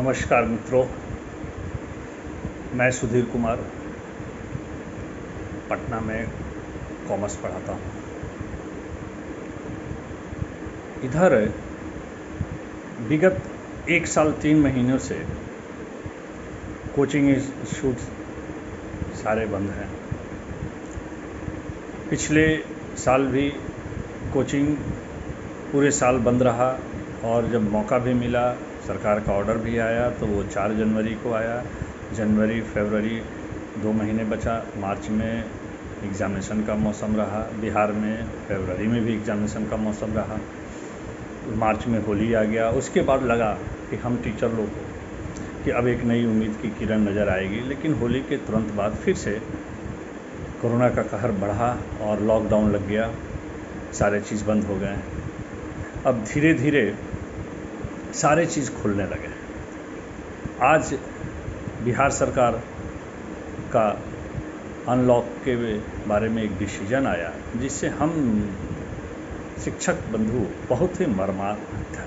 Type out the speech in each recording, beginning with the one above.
नमस्कार मित्रों, मैं सुधीर कुमार पटना में कॉमर्स पढ़ाता हूँ। इधर विगत 1 साल 3 महीनों से कोचिंग इंस्टीट्यूट सारे बंद हैं। पिछले साल भी कोचिंग पूरे साल बंद रहा और जब मौका भी मिला, सरकार का ऑर्डर भी आया तो वो 4 जनवरी को आया। जनवरी फरवरी 2 महीने बचा। मार्च में एग्ज़ामिनेशन का मौसम रहा बिहार में, फरवरी में भी एग्ज़ामिनेशन का मौसम रहा, मार्च में होली आ गया। उसके बाद लगा कि हम टीचर लोग को कि अब एक नई उम्मीद की किरण नज़र आएगी, लेकिन होली के तुरंत बाद फिर से कोरोना का कहर बढ़ा और लॉकडाउन लग गया, सारे चीज़ बंद हो गए। अब धीरे धीरे सारे चीज़ खुलने लगे। आज बिहार सरकार का अनलॉक के बारे में एक डिसीजन आया, जिससे हम शिक्षक बंधु बहुत ही मर्माहत है,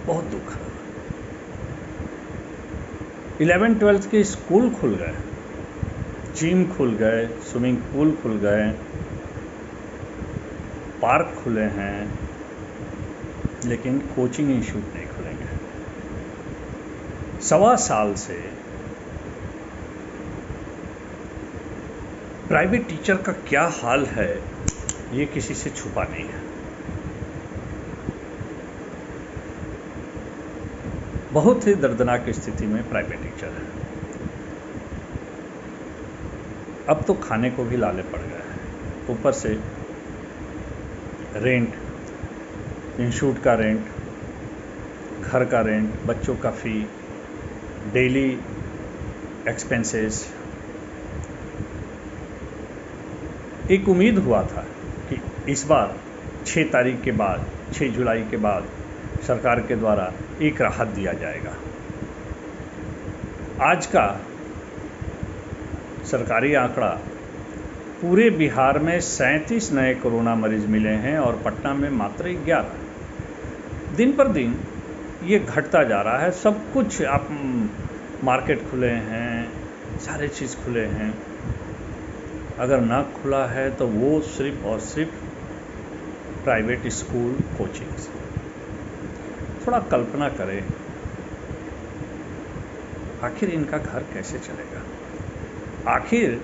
बहुत दुख है। 11वीं-12वीं के स्कूल खुल गए, जिम खुल गए, स्विमिंग पूल खुल गए, पार्क खुले हैं, लेकिन कोचिंग इंस्टीट्यूट नहीं खुलेंगे। 1.25 साल से प्राइवेट टीचर का क्या हाल है, ये किसी से छुपा नहीं है। बहुत ही दर्दनाक स्थिति में प्राइवेट टीचर है। अब तो खाने को भी लाले पड़ गए हैं, ऊपर से रेंट, इंस्टीट्यूट का रेंट, घर का रेंट, बच्चों का फ़ी, डेली एक्सपेंसेस। एक उम्मीद हुआ था कि इस बार 6 तारीख के बाद, 6 जुलाई के बाद सरकार के द्वारा एक राहत दिया जाएगा। आज का सरकारी आंकड़ा, पूरे बिहार में 37 नए कोरोना मरीज मिले हैं और पटना में मात्र 11। दिन पर दिन ये घटता जा रहा है। सब कुछ, आप मार्केट खुले हैं, सारे चीज़ खुले हैं। अगर ना खुला है तो वो सिर्फ और सिर्फ प्राइवेट स्कूल, कोचिंग्स। थोड़ा कल्पना करें, आखिर इनका घर कैसे चलेगा? आखिर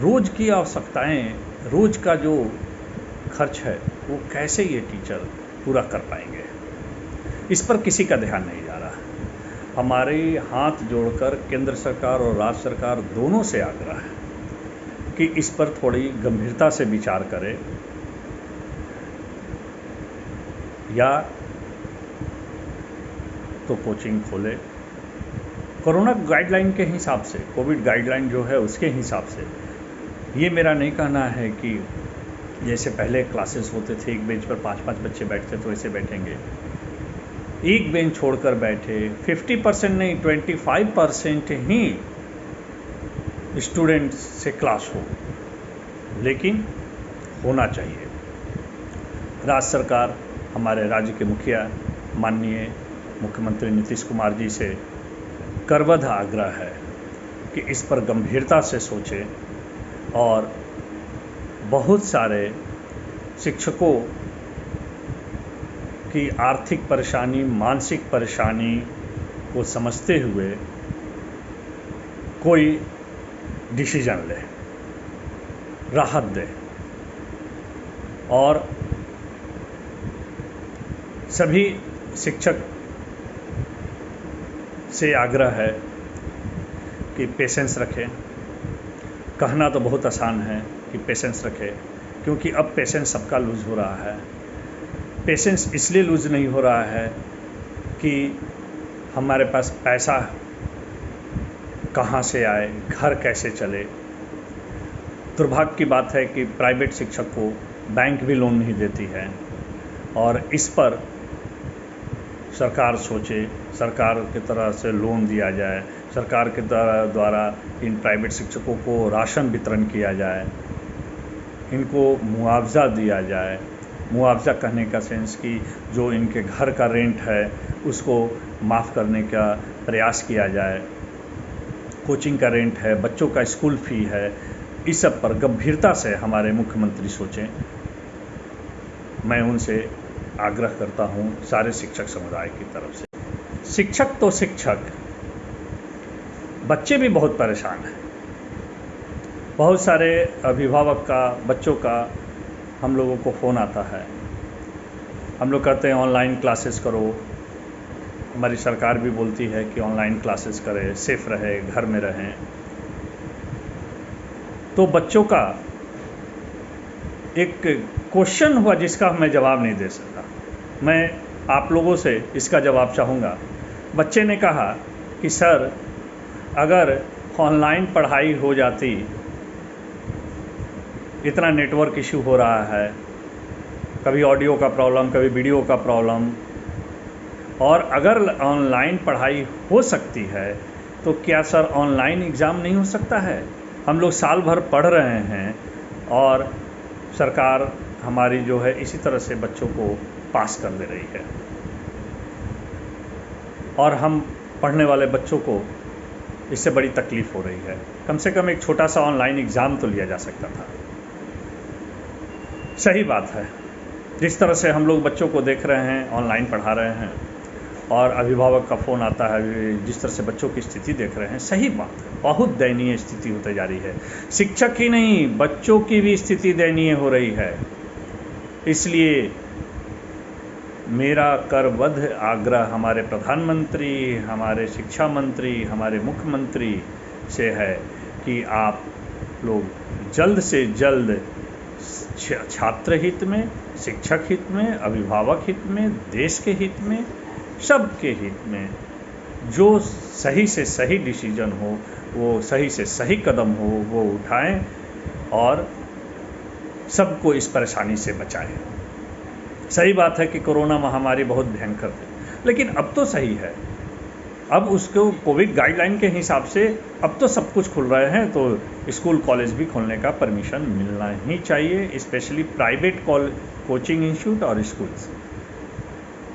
रोज़ की आवश्यकताएं, रोज़ का जो खर्च है, वो कैसे ये टीचर पूरा कर पाएंगे? इस पर किसी का ध्यान नहीं जा रहा। हमारे हाथ जोड़कर केंद्र सरकार और राज्य सरकार दोनों से आग्रह है कि इस पर थोड़ी गंभीरता से विचार करें, या तो कोचिंग खोले कोरोना गाइडलाइन के हिसाब से, कोविड गाइडलाइन जो है उसके हिसाब से। ये मेरा नहीं कहना है कि जैसे पहले क्लासेस होते थे, एक बेंच पर 5-5 बच्चे बैठते तो वैसे बैठेंगे। एक बेंच छोड़कर बैठे, 50% नहीं 25% ही स्टूडेंट्स से क्लास हो, लेकिन होना चाहिए। राज्य सरकार, हमारे राज्य के मुखिया माननीय मुख्यमंत्री नीतीश कुमार जी से करबद्ध आग्रह है कि इस पर गंभीरता से सोचें और बहुत सारे शिक्षकों की आर्थिक परेशानी, मानसिक परेशानी को समझते हुए कोई डिसीजन ले, राहत दे। और सभी शिक्षक से आग्रह है कि पेशेंस रखें। कहना तो बहुत आसान है कि पेशेंस रखें, क्योंकि अब पेशेंस सबका लूज़ हो रहा है। पेशेंस इसलिए लूज़ नहीं हो रहा है कि हमारे पास पैसा कहाँ से आए, घर कैसे चले। दुर्भाग्य की बात है कि प्राइवेट शिक्षक को बैंक भी लोन नहीं देती है, और इस पर सरकार सोचे, सरकार की तरह से लोन दिया जाए, सरकार के द्वारा इन प्राइवेट शिक्षकों को राशन वितरण किया जाए, इनको मुआवजा दिया जाए, मुआवजा कहने का सेंस कि जो इनके घर का रेंट है उसको माफ़ करने का प्रयास किया जाए, कोचिंग का रेंट है, बच्चों का स्कूल फ़ी है, इस सब पर गंभीरता से हमारे मुख्यमंत्री सोचें। मैं उनसे आग्रह करता हूं सारे शिक्षक समुदाय की तरफ से। शिक्षक तो शिक्षक, बच्चे भी बहुत परेशान हैं। बहुत सारे अभिभावक का, बच्चों का हम लोगों को फ़ोन आता है, हम लोग कहते हैं ऑनलाइन क्लासेस करो। हमारी सरकार भी बोलती है कि ऑनलाइन क्लासेस करें, सेफ रहे, घर में रहें। तो बच्चों का एक क्वेश्चन हुआ जिसका मैं जवाब नहीं दे सका। मैं आप लोगों से इसका जवाब चाहूँगा। बच्चे ने कहा कि सर, अगर ऑनलाइन पढ़ाई हो जाती, इतना नेटवर्क इशू हो रहा है, कभी ऑडियो का प्रॉब्लम, कभी वीडियो का प्रॉब्लम, और अगर ऑनलाइन पढ़ाई हो सकती है तो क्या सर ऑनलाइन एग्ज़ाम नहीं हो सकता है? हम लोग साल भर पढ़ रहे हैं और सरकार हमारी जो है इसी तरह से बच्चों को पास कर दे रही है, और हम पढ़ने वाले बच्चों को इससे बड़ी तकलीफ़ हो रही है। कम से कम एक छोटा सा ऑनलाइन एग्ज़ाम तो लिया जा सकता था। सही बात है, जिस तरह से हम लोग बच्चों को देख रहे हैं, ऑनलाइन पढ़ा रहे हैं, और अभिभावक का फ़ोन आता है, जिस तरह से बच्चों की स्थिति देख रहे हैं, सही बात है, बहुत दयनीय स्थिति होती जा रही है। शिक्षक ही नहीं, बच्चों की भी स्थिति दयनीय हो रही है। इसलिए मेरा करबद्ध आग्रह हमारे प्रधानमंत्री, हमारे शिक्षा मंत्री, हमारे मुख्यमंत्री से है कि आप लोग जल्द से जल्द छात्र हित में, शिक्षक हित में, अभिभावक हित में, देश के हित में, सबके हित में जो सही से सही डिसीजन हो, वो सही से सही कदम हो, वो उठाएं और सबको इस परेशानी से बचाएं। सही बात है कि कोरोना महामारी बहुत भयंकर थी, लेकिन अब तो सही है। अब उसको कोविड गाइडलाइन के हिसाब से अब तो सब कुछ खुल रहे हैं, तो स्कूल कॉलेज भी खोलने का परमिशन मिलना ही चाहिए, स्पेशली प्राइवेट कोचिंग इंस्टीट्यूट और स्कूल्स।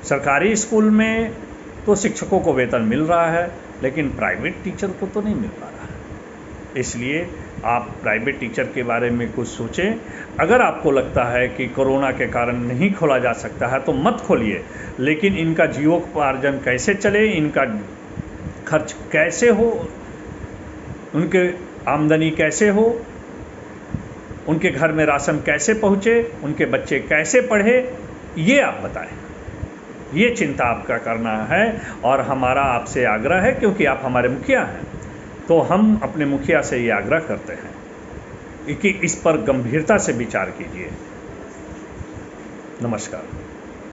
सरकारी स्कूल में तो शिक्षकों को वेतन मिल रहा है, लेकिन प्राइवेट टीचर को तो नहीं मिल पा रहा है। इसलिए आप प्राइवेट टीचर के बारे में कुछ सोचें। अगर आपको लगता है कि कोरोना के कारण नहीं खोला जा सकता है तो मत खोलिए, लेकिन इनका जीवोपार्जन कैसे चले, इनका खर्च कैसे हो, उनके आमदनी कैसे हो, उनके घर में राशन कैसे पहुँचे, उनके बच्चे कैसे पढ़े, ये आप बताएं। ये चिंता आपका करना है, और हमारा आपसे आग्रह है, क्योंकि आप हमारे मुखिया हैं, तो हम अपने मुखिया से ये आग्रह करते हैं कि इस पर गंभीरता से विचार कीजिए। नमस्कार।